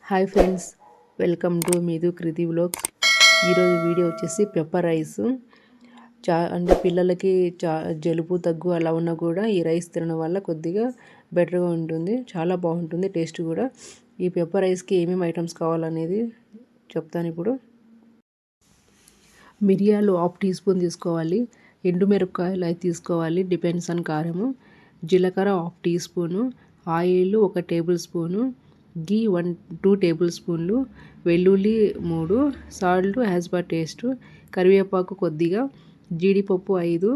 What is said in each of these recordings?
Hi friends, welcome to మీదు Kriti vlogs. ఈరోజు video వచ్చేసి పెప్పర్ రైస్. అంటే పిల్లలకి జలుబు దగ్గు అలా ఉన్నా కూడా ఈ రైస్ తినడం వల్ల కొద్దిగా బెటర్గా ఉంటుంది. చాలా బాగుంటుంది టేస్ట్ కూడా. ఈ పెప్పర్ రైస్కి ఏమేమి ఐటమ్స్ కావాలనేది చెప్తాను ఇప్పుడు. మిరియాలు 1/2 టీ స్పూన్ తీసుకోవాలి. ఎండుమిరపకాయలు అయితే తీసుకోవాలి, డిపెండ్స్ ఆన్ కారము. జీలకర్ర 1/2 teaspoon, oil 1 tablespoon, ghee 2 table స్పూన్లు, వెల్లుల్లి 3, సాల్ట్ యాజ్ పర్ టేస్ట్, కరివేపాకు కొద్దిగా, జీడిపప్పు 5,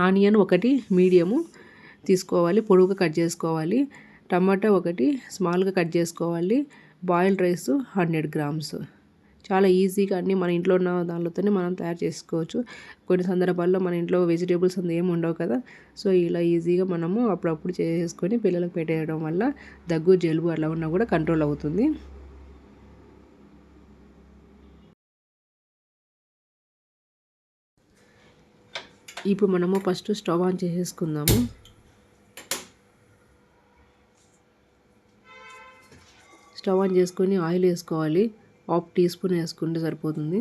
ఆనియన్ 1 మీడియము తీసుకోవాలి, పొడవుగా కట్ చేసుకోవాలి. టమాటా 1 స్మాల్గా కట్ చేసుకోవాలి. Boiled rice 100 grams. చాలా ఈజీగా అన్నీ మన ఇంట్లో ఉన్న దానితోనే మనం తయారు చేసుకోవచ్చు. కొన్ని సందర్భాల్లో మన ఇంట్లో వెజిటేబుల్స్ ఏమి ఉండవు కదా, సో ఇలా ఈజీగా మనము అప్పుడప్పుడు చేసుకొని పిల్లలకు పెట్టేయడం వల్ల దగ్గు జలుబు అలా ఉన్నా కూడా కంట్రోల్ అవుతుంది. ఇప్పుడు మనము ఫస్ట్ స్టవ్ ఆన్ చేసేసుకుందాము. స్టవ్ ఆన్ చేసుకొని ఆయిల్ వేసుకోవాలి. 1/2 టీ స్పూన్ వేసుకుంటే సరిపోతుంది.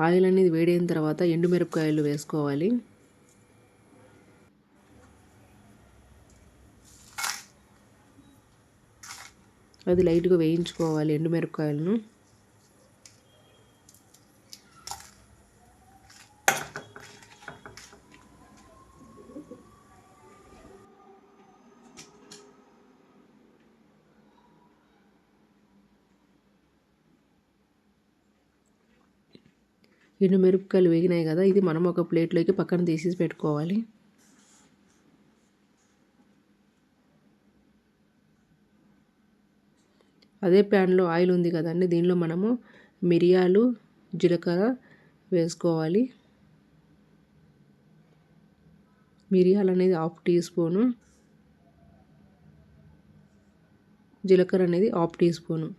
ఆయిల్ అనేది వేడైన తర్వాత ఎండుమిరపకాయలు వేసుకోవాలి. అది లైట్గా వేయించుకోవాలి ఎండుమిరపకాయలను. ఎండుమిరపకాయలు వేగినాయి కదా, ఇది మనం ఒక ప్లేట్లోకి పక్కన తీసేసి పెట్టుకోవాలి. అదే ప్యాన్లో ఆయిల్ ఉంది కదండి, దీనిలో మనము మిరియాలు, జీలకర్ర వేసుకోవాలి. మిరియాలు అనేది 1/2 టీ స్పూను, జీలకర్ర అనేది 1/2 టీ స్పూను,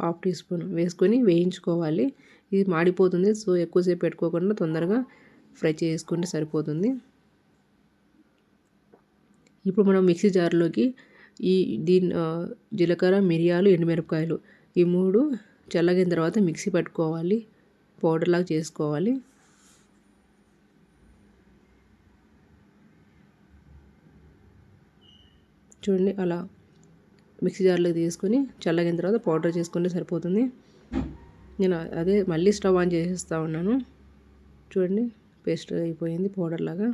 1/2 టీ స్పూన్ వేసుకొని వేయించుకోవాలి. ఇది మాడిపోతుంది, సో ఎక్కువసేపు పెట్టుకోకుండా తొందరగా ఫ్రై చేసుకుంటే సరిపోతుంది. ఇప్పుడు మనం మిక్సీ జార్లోకి జీలకర్ర, మిరియాలు, ఎండుమిరపకాయలు ఈ 3 చల్లగిన తర్వాత మిక్సీ పట్టుకోవాలి, పౌడర్ లాగా చేసుకోవాలి. చూడండి, అలా మిక్సీ జార్లోకి తీసుకొని చల్లగిన తర్వాత పౌడర్ చేసుకుంటే సరిపోతుంది. నేను అదే మళ్ళీ స్టవ్ ఆన్ చేసేస్తూ ఉన్నాను. చూడండి, పేస్ట్ అయిపోయింది పౌడర్ లాగా.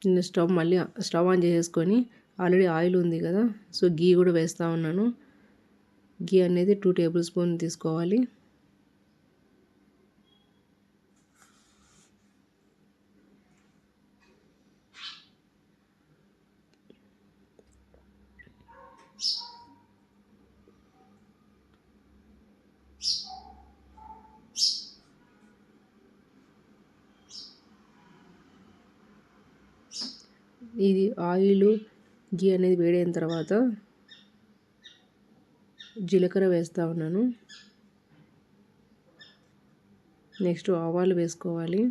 నేను స్టవ్ ఆన్ చేసేసుకొని ఆల్రెడీ ఆయిల్ ఉంది కదా, సో గీ కూడా వేస్తూ ఉన్నాను. గీ అనేది 2 టేబుల్ స్పూన్ తీసుకోవాలి. ఇది ఆయిల్, గీ అనేది వేడైన తర్వాత జీలకర్ర వేస్తూ ఉన్నాను. నెక్స్ట్ ఆవాలు వేసుకోవాలి.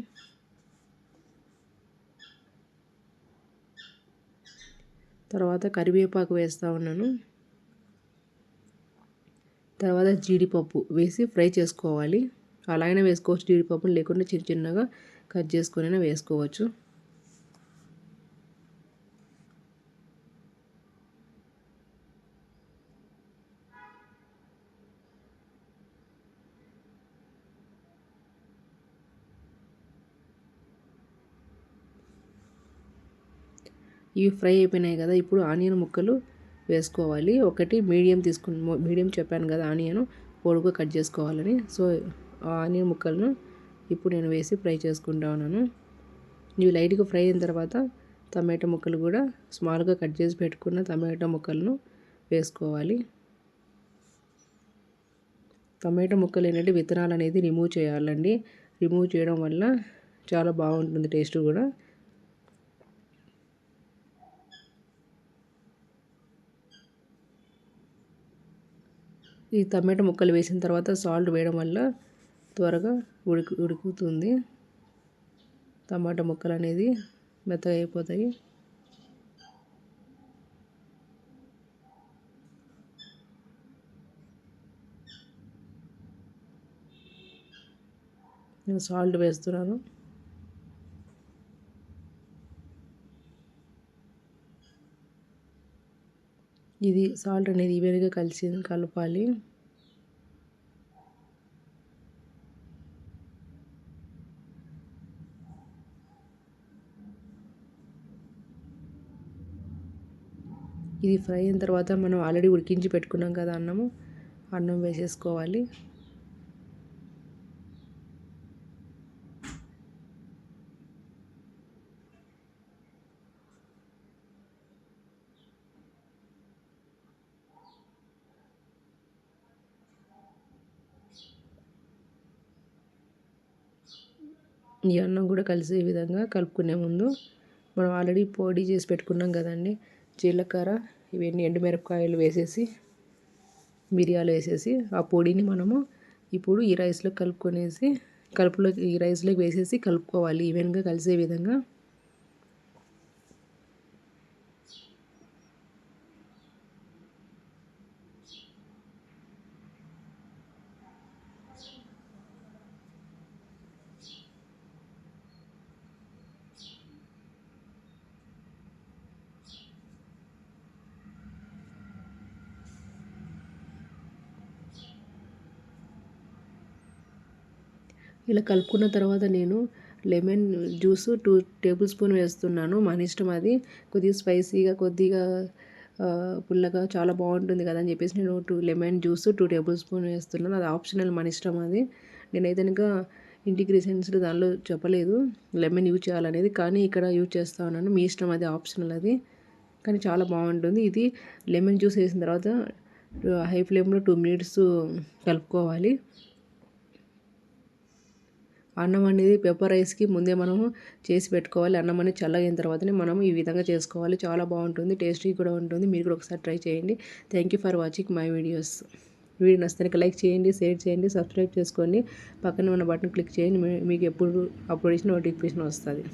తర్వాత కరివేపాకు వేస్తూ ఉన్నాను. తర్వాత జీడిపప్పు వేసి ఫ్రై చేసుకోవాలి. అలాగనే వేసుకోవచ్చు, జీడిపప్పును లేకుండా చిన్న చిన్నగా కట్ చేసుకొని వేసుకోవచ్చు. ఇవి ఫ్రై అయిపోయినాయి కదా, ఇప్పుడు ఆనియన్ ముక్కలు వేసుకోవాలి. 1 మీడియం చెప్పాను కదా, ఆనియన్ పొడుగుగా కట్ చేసుకోవాలని. సో ఆనియన్ ముక్కలను ఇప్పుడు నేను వేసి ఫ్రై చేసుకుంటా ఉన్నాను. ఇవి లైట్గా ఫ్రై అయిన తర్వాత టమాటో ముక్కలు కూడా స్మాల్గా కట్ చేసి పెట్టుకున్న టమాటో ముక్కలను వేసుకోవాలి. టమాటో ముక్కలు ఏంటంటే విత్తనాలు అనేది రిమూవ్ చేయాలండి. రిమూవ్ చేయడం వల్ల చాలా బాగుంటుంది టేస్ట్ కూడా. ఈ టమాటా ముక్కలు వేసిన తర్వాత సాల్ట్ వేయడం వల్ల త్వరగా ఉడుకుతుంది. టమాటా ముక్కలు అనేది మెత్తగా అయిపోతాయి. నేను సాల్ట్ వేస్తున్నాను. ఇది సాల్ట్ అనేది ఈవెన్గా కలపాలి. ఇది ఫ్రై అయిన తర్వాత మనం ఆల్రెడీ ఉడికించి పెట్టుకున్నాం కదా అన్నం వేసేసుకోవాలి. ఈ అన్నం కూడా కలిసే విధంగా కలుపుకునే ముందు మనం ఆల్రెడీ పొడి చేసి పెట్టుకున్నాం కదండి, జీలకర్ర ఇవన్నీ ఎండుమిరపకాయలు వేసేసి మిరియాలు వేసేసి ఆ పొడిని మనము ఇప్పుడు ఈ రైస్లో ఈ రైస్లోకి వేసేసి కలుపుకోవాలి ఈవెన్గా కలిసే విధంగా. ఇలా కలుపుకున్న తర్వాత నేను లెమన్ జ్యూస్ 2 టేబుల్ స్పూన్ వేస్తున్నాను. మన ఇష్టం అది. కొద్దిగా స్పైసీగా కొద్దిగా పుల్లగా చాలా బాగుంటుంది కదా అని చెప్పేసి నేను లెమన్ జ్యూస్ 2 టేబుల్ స్పూన్ వేస్తున్నాను. అది ఆప్షనల్, మన ఇష్టం అది. నేనైతే కనుక ఇంటిగ్రేషన్స్లో దానిలో చెప్పలేదు లెమన్ యూజ్ చేయాలనేది, కానీ ఇక్కడ యూజ్ చేస్తా ఉన్నాను. మీ ఇష్టం, అది ఆప్షనల్ అది, కానీ చాలా బాగుంటుంది. ఇది లెమన్ జ్యూస్ వేసిన తర్వాత హై ఫ్లేమ్లో 2 మినిట్స్ కలుపుకోవాలి. అన్నం అనేది పెప్పర్ రైస్కి ముందే మనము చేసి పెట్టుకోవాలి. అన్నం అనేది చల్లగైన తర్వాతనే మనం ఈ విధంగా చేసుకోవాలి. చాలా బాగుంటుంది, టేస్టీ కూడా ఉంటుంది. మీరు కూడా ఒకసారి ట్రై చేయండి. Thank you for watching my videos. Video నచ్చితే లైక్ చేయండి, షేర్ చేయండి, సబ్స్క్రైబ్ చేసుకోండి. పక్కన ఉన్న బటన్ క్లిక్ చేయండి. మీకు ఎప్పుడు అప్లోడ్ చేసిన నోటిఫికేషన్ వస్తుంది.